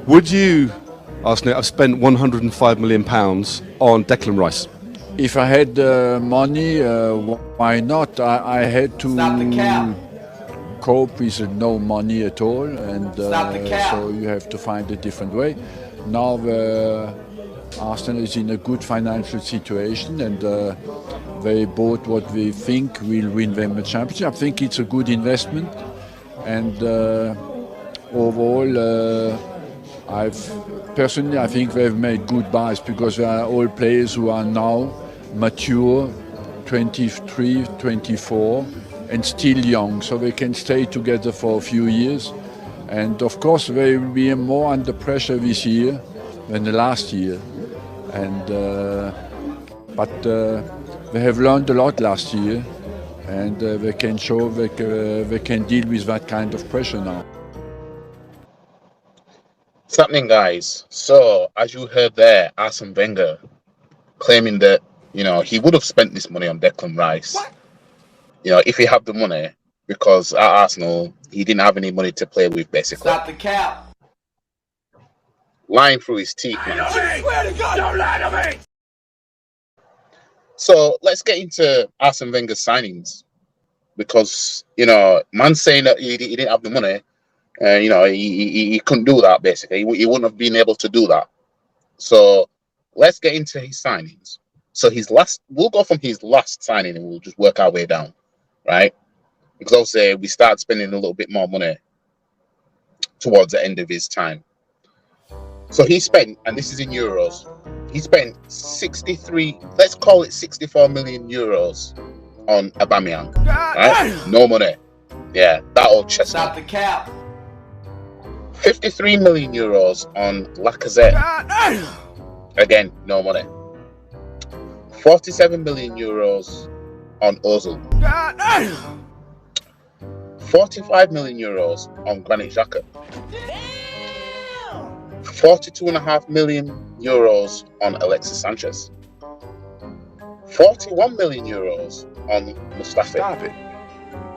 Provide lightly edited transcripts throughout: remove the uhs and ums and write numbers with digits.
Would you, Arsene, have spent £105 million on Declan Rice? If I had money, why not? I had to cope with no money at all, and so you have to find a different way. Now Arsenal is in a good financial situation, and they bought what we think will win them the championship. I think it's a good investment, and overall, I think they've made good buys because they are all players who are now mature, 23, 24, and still young, so they can stay together for a few years. And of course, they will be more under pressure this year than the last year. And but they have learned a lot last year, and they can show they can deal with that kind of pressure now. What's happening, guys? So, as you heard there, Arsene Wenger claiming that, he would have spent this money on Declan Rice, if he had the money, because at Arsenal, he didn't have any money to play with, basically. Stop the cap. Lying through his teeth, man. I swear to God, don't lie to me. So, let's get into Arsene Wenger's signings, because, man saying that he didn't have the money, he couldn't do that, basically. He wouldn't have been able to do that. So, let's get into his signings. So, we'll go from his last signing and we'll just work our way down, right? Because obviously we started spending a little bit more money towards the end of his time. So, he spent, and this is in euros, he spent 64 million euros on Aubameyang, right? No money. Yeah, that old chestnut. Stop the cap. 53 million euros on Lacazette. Again, no money. 47 million euros on Ozil. 45 million euros on Granit Xhaka. 42.5 million euros on Alexis Sanchez. 41 million euros on Mustafi. Stop it.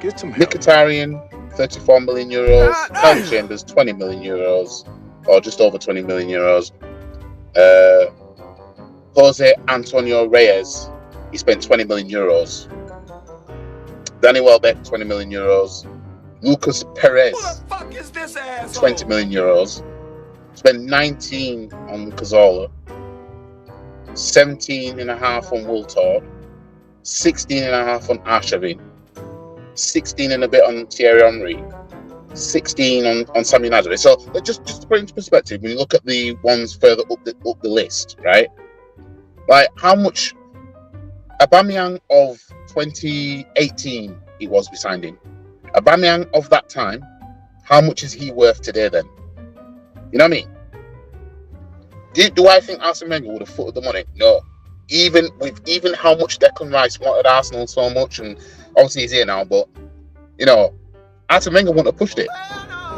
Get some help. Mkhitaryan, 34 million euros. Kyle Chambers, 20 million euros, or just over 20 million euros. Jose Antonio Reyes, he spent 20 million euros. Danny Welbeck, 20 million euros. Lucas Perez, 20 million euros. Spent 19 on Cazorla. 17.5 on Wiltord. 16.5 on Arshavin. 16 and a bit on Thierry Henry. 16 on Sami Nasri. So just to put it into perspective, when you look at the ones further up the list, right? Like how much Aubameyang of 2018 it was we signed him. Aubameyang of that time, how much is he worth today then? You know what I mean? Do I think Arsene Wenger would have footed the money? No. Even how much Declan Rice wanted Arsenal so much, and obviously he's here now, but Arsene Wenger wouldn't have pushed it.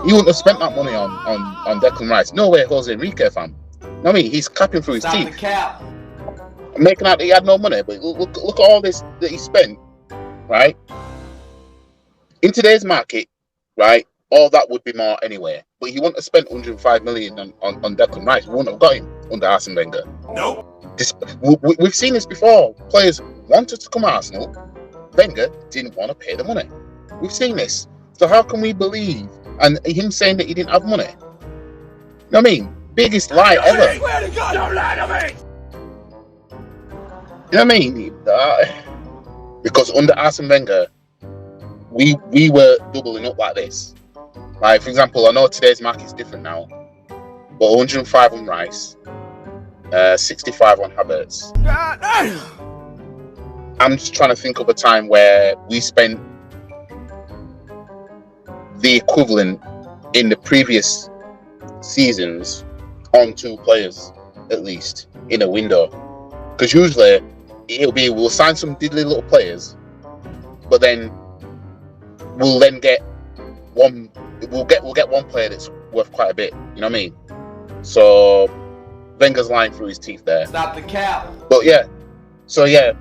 He wouldn't have spent that money on Declan Rice. No way, Jose Enrique, fam. You know what I mean? He's capping through his Stop teeth. the cap. Making out that he had no money, but look at all this that he spent, right? In today's market, right, all that would be more anyway. But he wouldn't have spent 105 million on Declan Rice. We wouldn't have got him under Arsene Wenger. Nope. We've seen this before. Players wanted to come to Arsenal. Wenger didn't want to pay the money. We've seen this. So how can we believe? And him saying that he didn't have money. You know what I mean? Biggest lie ever. I swear to God, don't lie to me. You know what I mean? Because under Arsene Wenger, we were doubling up like this. Like, for example, I know today's market is different now, but 105 on Rice, 65 on Havertz. I'm just trying to think of a time where we spent the equivalent in the previous seasons on two players, at least, in a window. Because usually we'll sign some diddly little players, but then we'll get one player that's worth quite a bit. You know what I mean? So Wenger's lying through his teeth there. Stop the cap. But yeah, so yeah,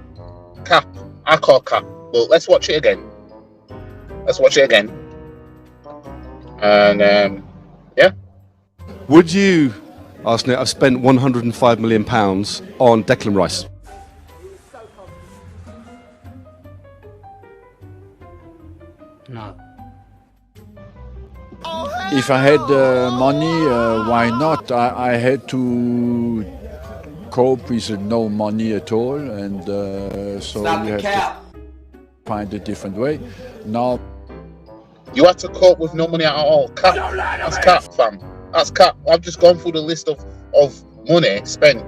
cap. I call cap. But let's watch it again. And yeah. Would you, Arsene, have spent £105 million on Declan Rice? No. If I had money, why not? I had to cope with no money at all, and so Stop we the have cap. to find a different way. Now, You had to cope with no money at all. Cap. Don't lie to That's me. cap, fam. That's cap. I've just gone through the list of money spent.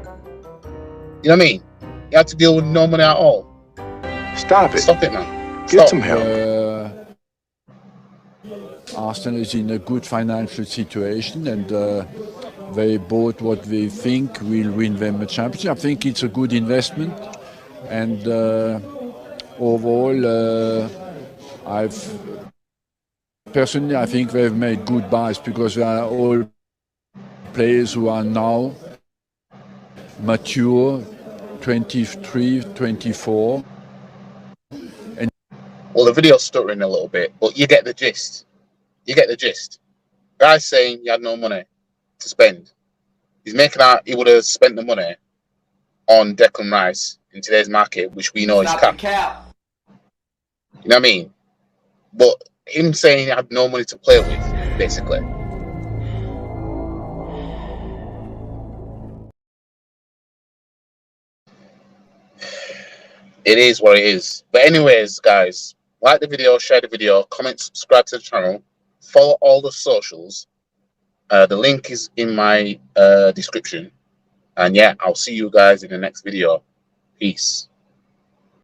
You know what I mean? You had to deal with no money at all. Stop it. Stop it, man. Get Stop. some help. Arsenal is in a good financial situation, and they bought what they think will win them a championship. I think it's a good investment, and overall, personally, I think they've made good buys because they are all players who are now mature, 23, 24. Well, the video's stuttering a little bit, but you get the gist. You get the gist. Guy's saying he had no money to spend. He's making out he would have spent the money on Declan Rice in today's market, which we know is Stop the cap. cap. You know what I mean? But him saying he had no money to play with, basically. It is what it is. But anyways, guys, like the video, share the video, comment, subscribe to the channel, follow all the socials. The link is in my description. And yeah, I'll see you guys in the next video. Peace.